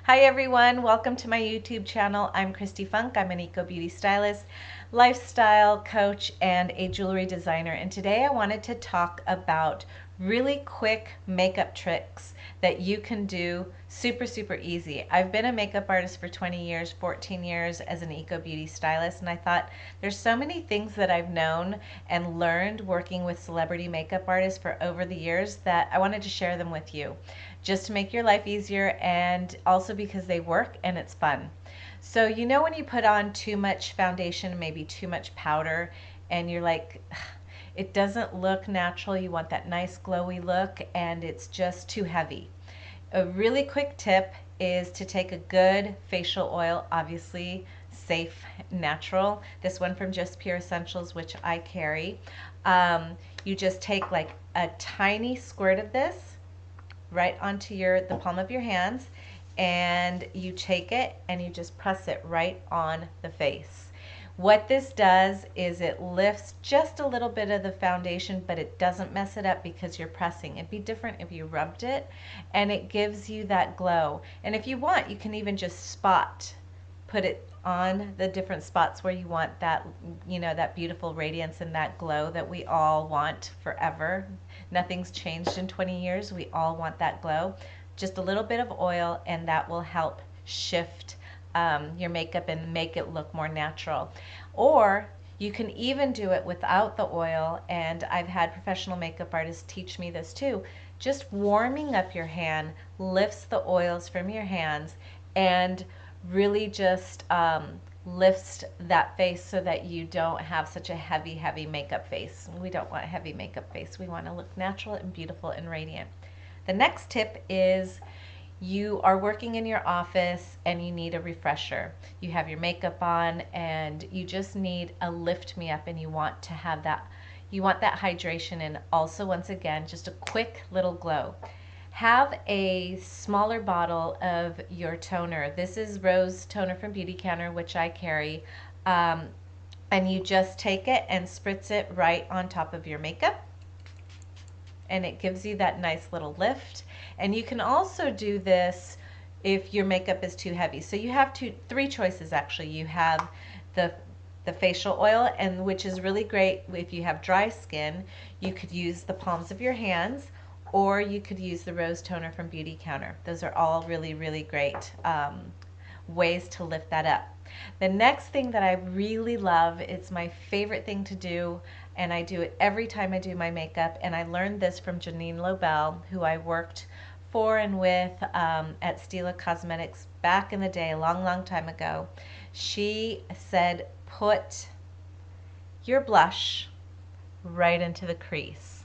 Hi everyone, welcome to my YouTube channel. I'm Christy Funk. I'm an eco beauty stylist, lifestyle coach, and a jewelry designer. And today I wanted to talk about really quick makeup tricks that you can do super easy. I've been a makeup artist for 20 years, 14 years as an eco beauty stylist, and I thought there's so many things that I've known and learned working with celebrity makeup artists for over the years that I wanted to share them with you, just to make your life easier and also because they work and it's fun. So you know when you put on too much foundation, maybe too much powder, and you're like, it doesn't look natural, you want that nice glowy look, and it's just too heavy. A really quick tip is to take a good facial oil, obviously safe, natural. This one from Just Pure Essentials, which I carry. You just take like a tiny squirt of this right onto the palm of your hands, and you take it and you just press it right on the face. What this does is it lifts just a little bit of the foundation, but it doesn't mess it up because you're pressing. It'd be different if you rubbed it, and it gives you that glow. And if you want, you can even just put it on the different spots where you want that, that beautiful radiance and that glow that we all want forever. Nothing's changed in 20 years. We all want that glow. Just a little bit of oil, and that will help shift your makeup and make it look more natural. Or you can even do it without the oil, and I've had professional makeup artists teach me this too. Just warming up your hand lifts the oils from your hands and really just lifts that face so that you don't have such a heavy makeup face. We don't want a heavy makeup face. We want to look natural and beautiful and radiant. The next tip is you are working in your office and you need a refresher. You have your makeup on and you just need a lift me up, and you want to have that, you want that hydration, and also once again just a quick little glow. Have a smaller bottle of your toner. This is Rose Toner from Beautycounter, which I carry. And you just take it and spritz it right on top of your makeup, and it gives you that nice little lift. And you can also do this if your makeup is too heavy. So you have three choices actually. You have the facial oil, and which is really great if you have dry skin. You could use the palms of your hands, or you could use the Rose Toner from Beautycounter. Those are all really great ways to lift that up. The next thing that I really love, it's my favorite thing to do, and I do it every time I do my makeup, and I learned this from Janine Lobel, who I worked for and with at Stila Cosmetics back in the day, a long time ago. She said, put your blush right into the crease,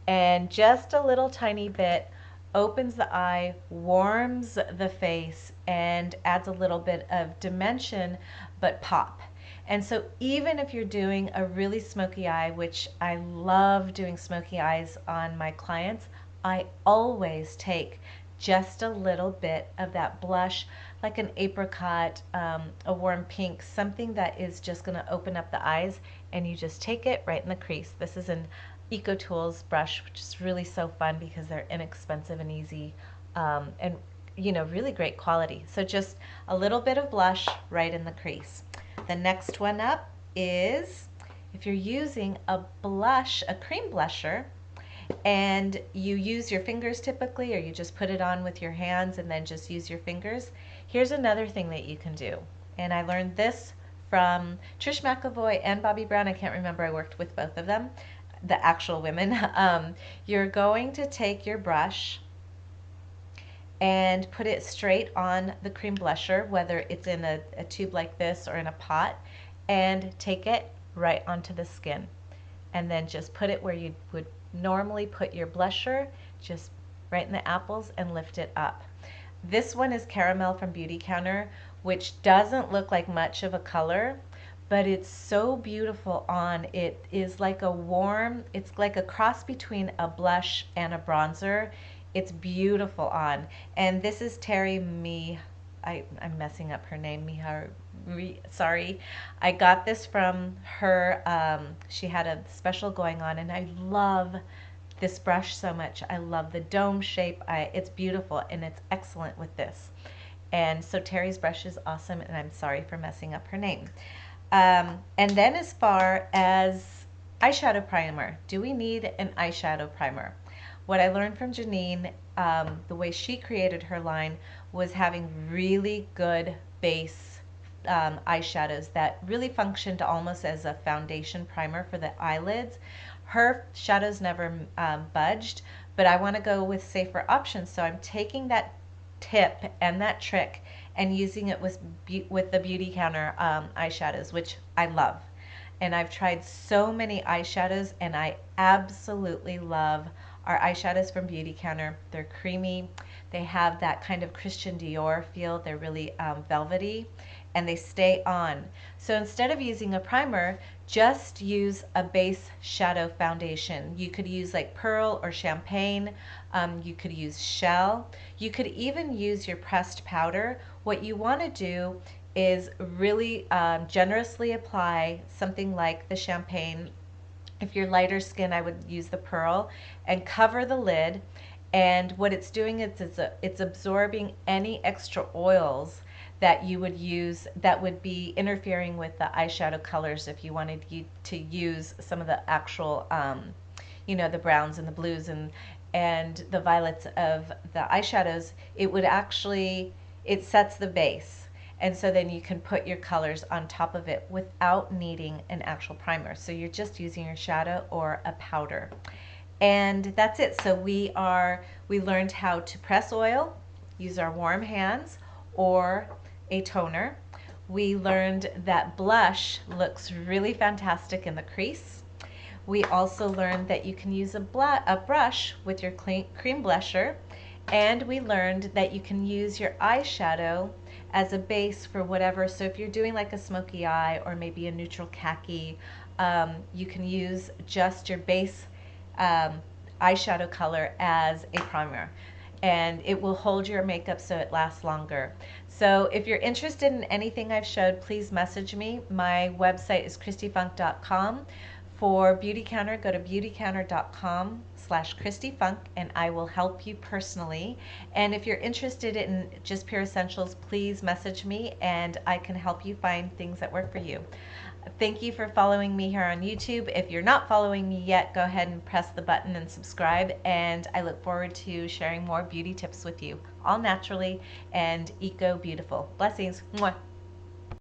and just a little tiny bit opens the eye, warms the face, and adds a little bit of dimension but pop. And so even if you're doing a really smoky eye, which I love doing smoky eyes on my clients, I always take just a little bit of that blush, like an apricot, a warm pink, something that is just going to open up the eyes, and you just take it right in the crease. This is an EcoTools brush, which is really so fun because they're inexpensive and easy, and really great quality. So just a little bit of blush right in the crease. The next one up is if you're using a blush, a cream blusher, and you use your fingers typically, or you just put it on with your hands and then just use your fingers. Here's another thing that you can do, and I learned this from Trish McEvoy and Bobbi Brown. I can't remember, I worked with both of them, the actual women. You're going to take your brush and put it straight on the cream blusher, whether it's in a tube like this or in a pot, and take it right onto the skin. And then just put it where you would normally put your blusher, just right in the apples, and lift it up. This one is Caramel from Beautycounter, which doesn't look like much of a color, but it's so beautiful on. It is like a warm, it's like a cross between a blush and a bronzer. It's beautiful on. And this is Terry I'm messing up her name, sorry. I got this from her. She had a special going on, and I love this brush so much. I love the dome shape. It's beautiful, and it's excellent with this. And so Terry's brush is awesome, and I'm sorry for messing up her name. And then as far as eyeshadow primer, do we need an eyeshadow primer? What I learned from Janine, the way she created her line, was having really good base eyeshadows that really functioned almost as a foundation primer for the eyelids. Her shadows never budged, but I want to go with safer options, so I'm taking that tip and that trick and using it with the Beautycounter eyeshadows, which I love. And I've tried so many eyeshadows, and I absolutely love our eyeshadows from Beautycounter. They're creamy. They have that kind of Christian Dior feel. They're really velvety, and they stay on. So instead of using a primer, just use a base shadow foundation. You could use like Pearl or Champagne. You could use Shell. You could even use your pressed powder. What you want to do is really generously apply something like the Champagne. If you're lighter skin, I would use the Pearl, and cover the lid. And what it's doing is it's absorbing any extra oils that you would use that would be interfering with the eyeshadow colors if you wanted to use some of the actual, the browns and the blues and the violets of the eyeshadows. It would actually, it sets the base. And so then you can put your colors on top of it without needing an actual primer. So you're just using your shadow or a powder. And that's it. So we learned how to press oil, use our warm hands, or a toner. We learned that blush looks really fantastic in the crease. We also learned that you can use a brush with your cream blusher. And we learned that you can use your eyeshadow as a base for whatever. So if you're doing like a smoky eye or maybe a neutral khaki, you can use just your base eyeshadow color as a primer, and it will hold your makeup so it lasts longer. So if you're interested in anything I've showed, please message me. My website is christyfunk.com. For Beautycounter, go to beautycounter.com/christyfunk, and I will help you personally. And if you're interested in just pure essentials, please message me and I can help you find things that work for you. Thank you for following me here on YouTube. If you're not following me yet, go ahead and press the button and subscribe, and I look forward to sharing more beauty tips with you, all naturally and eco beautiful. Blessings. Mwah.